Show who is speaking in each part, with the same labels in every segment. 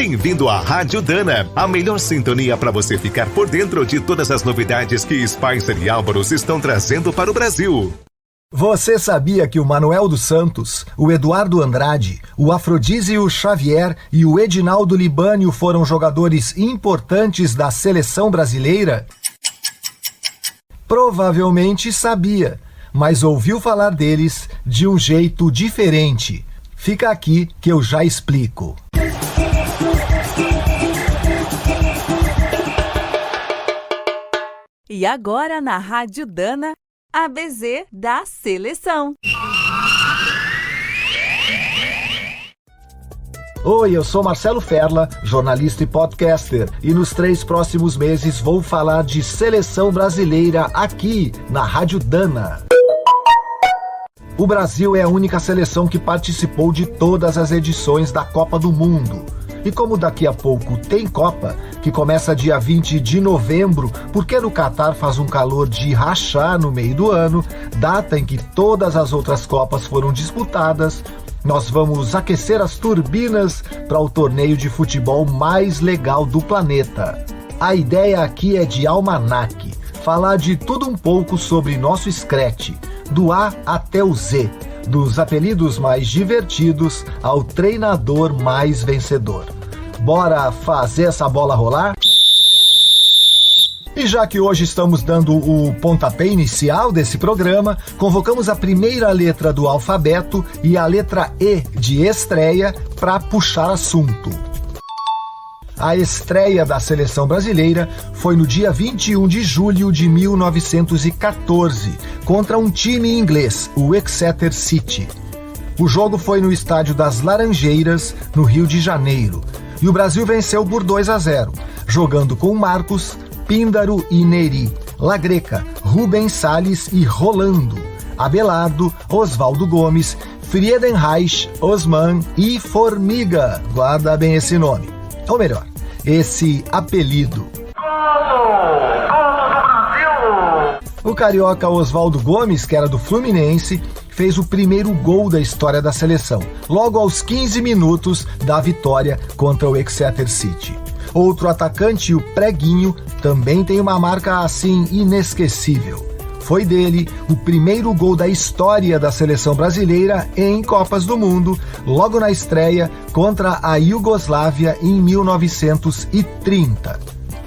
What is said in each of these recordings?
Speaker 1: Bem-vindo à Rádio Dana, a melhor sintonia para você ficar por dentro de todas as novidades que Spicer e Álvaros estão trazendo para o Brasil.
Speaker 2: Você sabia que o Manuel dos Santos, o Eduardo Andrade, o Afrodísio Xavier e o Edinaldo Libânio foram jogadores importantes da seleção brasileira? Provavelmente sabia, mas ouviu falar deles de um jeito diferente. Fica aqui que eu já explico.
Speaker 3: E agora na Rádio Dana, ABZ da Seleção.
Speaker 2: Oi, eu sou Marcelo Ferla, jornalista e podcaster, e nos 3 próximos meses vou falar de seleção brasileira aqui na Rádio Dana. O Brasil é a única seleção que participou de todas as edições da Copa do Mundo. E como daqui a pouco tem Copa, que começa dia 20 de novembro, porque no Catar faz um calor de rachar no meio do ano, data em que todas as outras Copas foram disputadas, nós vamos aquecer as turbinas para o torneio de futebol mais legal do planeta. A ideia aqui é de almanaque, falar de tudo um pouco sobre nosso Scratch, do A até o Z, dos apelidos mais divertidos ao treinador mais vencedor. Bora fazer essa bola rolar? E já que hoje estamos dando o pontapé inicial desse programa, convocamos a primeira letra do alfabeto e a letra E de estreia para puxar assunto. A estreia da seleção brasileira foi no dia 21 de julho de 1914, contra um time inglês, o Exeter City. O jogo foi no Estádio das Laranjeiras, no Rio de Janeiro, e o Brasil venceu por 2-0, jogando com Marcos, Píndaro e Neri, La Greca, Rubens Salles e Rolando, Abelardo, Oswaldo Gomes, Friedenreich, Osman e Formiga. Guarda bem esse nome. Ou melhor, esse apelido. O carioca Oswaldo Gomes, que era do Fluminense, fez o primeiro gol da história da seleção, logo aos 15 minutos da vitória contra o Exeter City. Outro atacante, o Preguinho, também tem uma marca assim inesquecível. Foi dele o primeiro gol da história da seleção brasileira em Copas do Mundo, logo na estreia contra a Iugoslávia em 1930.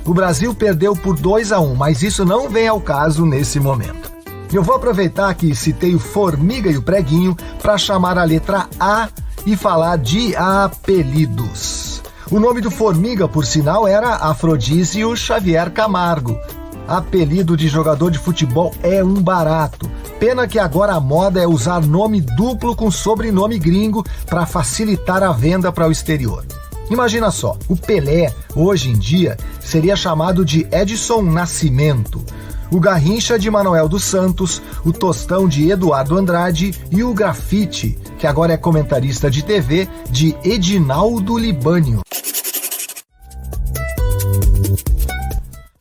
Speaker 2: O Brasil perdeu por 2-1, mas isso não vem ao caso nesse momento. Eu vou aproveitar que citei o Formiga e o Preguinho para chamar a letra A e falar de apelidos. O nome do Formiga, por sinal, era Afrodísio Xavier Camargo. Apelido de jogador de futebol é um barato. Pena que agora a moda é usar nome duplo com sobrenome gringo para facilitar a venda para o exterior. Imagina só, o Pelé, hoje em dia, seria chamado de Edson Nascimento, o Garrincha de Manuel dos Santos, o Tostão de Eduardo Andrade e o Grafite, que agora é comentarista de TV, de Edinaldo Libânio.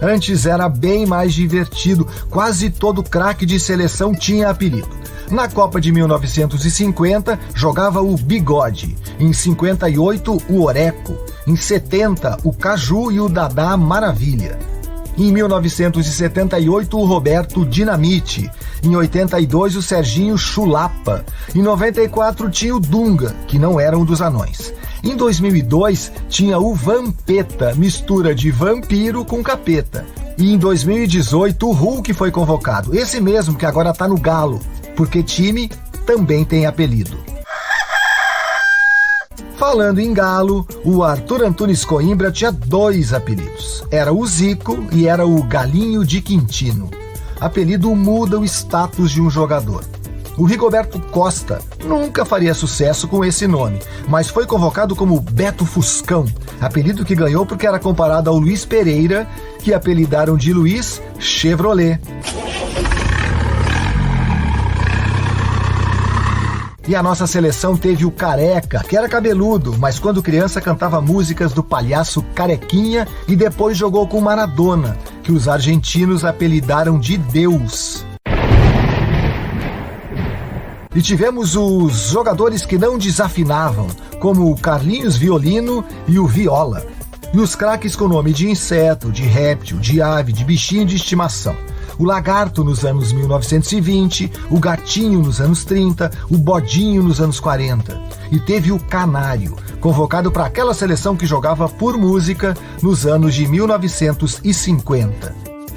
Speaker 2: Antes era bem mais divertido, quase todo craque de seleção tinha apelido. Na Copa de 1950, jogava o Bigode, em 58, o Oreco, em 70, o Caju e o Dadá Maravilha. Em 1978, o Roberto Dinamite, em 82, o Serginho Chulapa, em 94 tinha o Dunga, que não era um dos anões. Em 2002, tinha o Vampeta, mistura de vampiro com capeta. E em 2018, o Hulk foi convocado, esse mesmo que agora tá no Galo, porque time também tem apelido. Falando em Galo, o Arthur Antunes Coimbra tinha 2 apelidos. Era o Zico e era o Galinho de Quintino. Apelido muda o status de um jogador. O Rigoberto Costa nunca faria sucesso com esse nome, mas foi convocado como Beto Fuscão, apelido que ganhou porque era comparado ao Luiz Pereira, que apelidaram de Luiz Chevrolet. E a nossa seleção teve o Careca, que era cabeludo, mas quando criança cantava músicas do palhaço Carequinha e depois jogou com Maradona, que os argentinos apelidaram de Deus. E tivemos os jogadores que não desafinavam, como o Carlinhos Violino e o Viola. E os craques com nome de inseto, de réptil, de ave, de bichinho de estimação. O lagarto nos anos 1920, o gatinho nos anos 30, o bodinho nos anos 40. E teve o canário, convocado para aquela seleção que jogava por música nos anos de 1950.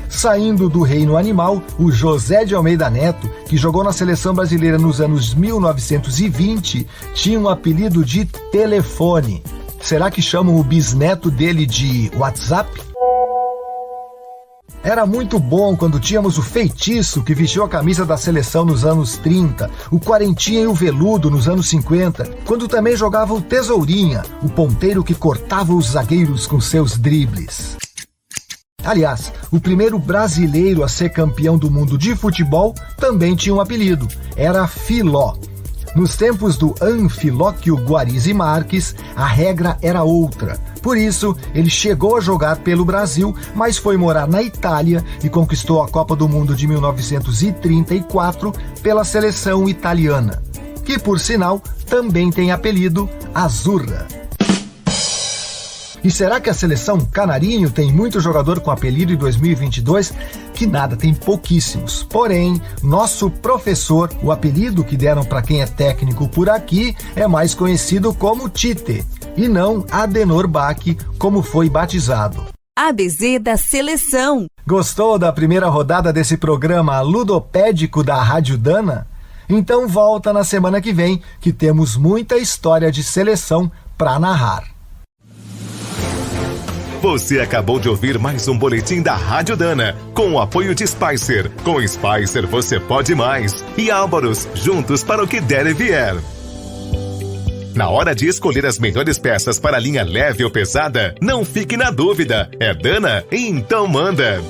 Speaker 2: Saindo do reino animal, o José de Almeida Neto, que jogou na seleção brasileira nos anos 1920, tinha um apelido de telefone. Será que chamam o bisneto dele de WhatsApp? Era muito bom quando tínhamos o Feitiço, que vestiu a camisa da seleção nos anos 30, o Quarentinha e o Veludo nos anos 50, quando também jogava o Tesourinha, o ponteiro que cortava os zagueiros com seus dribles. Aliás, o primeiro brasileiro a ser campeão do mundo de futebol também tinha um apelido, era Filó. Nos tempos do Anfilóquio Guarizi Marques, a regra era outra. Por isso, ele chegou a jogar pelo Brasil, mas foi morar na Itália e conquistou a Copa do Mundo de 1934 pela seleção italiana, que, por sinal, também tem apelido Azzurra. E será que a seleção Canarinho tem muito jogador com apelido em 2022? Que nada, tem pouquíssimos. Porém, nosso professor, o apelido que deram para quem é técnico por aqui, é mais conhecido como Tite, e não Adenor Bach, como foi batizado.
Speaker 3: ABC da Seleção.
Speaker 2: Gostou da primeira rodada desse programa ludopédico da Rádio Dana? Então volta na semana que vem, que temos muita história de seleção para narrar.
Speaker 1: Você acabou de ouvir mais um boletim da Rádio Dana, com o apoio de Spicer. Com Spicer você pode mais. E Álvaros, juntos para o que der e vier. Na hora de escolher as melhores peças para a linha leve ou pesada, não fique na dúvida. É Dana? Então manda!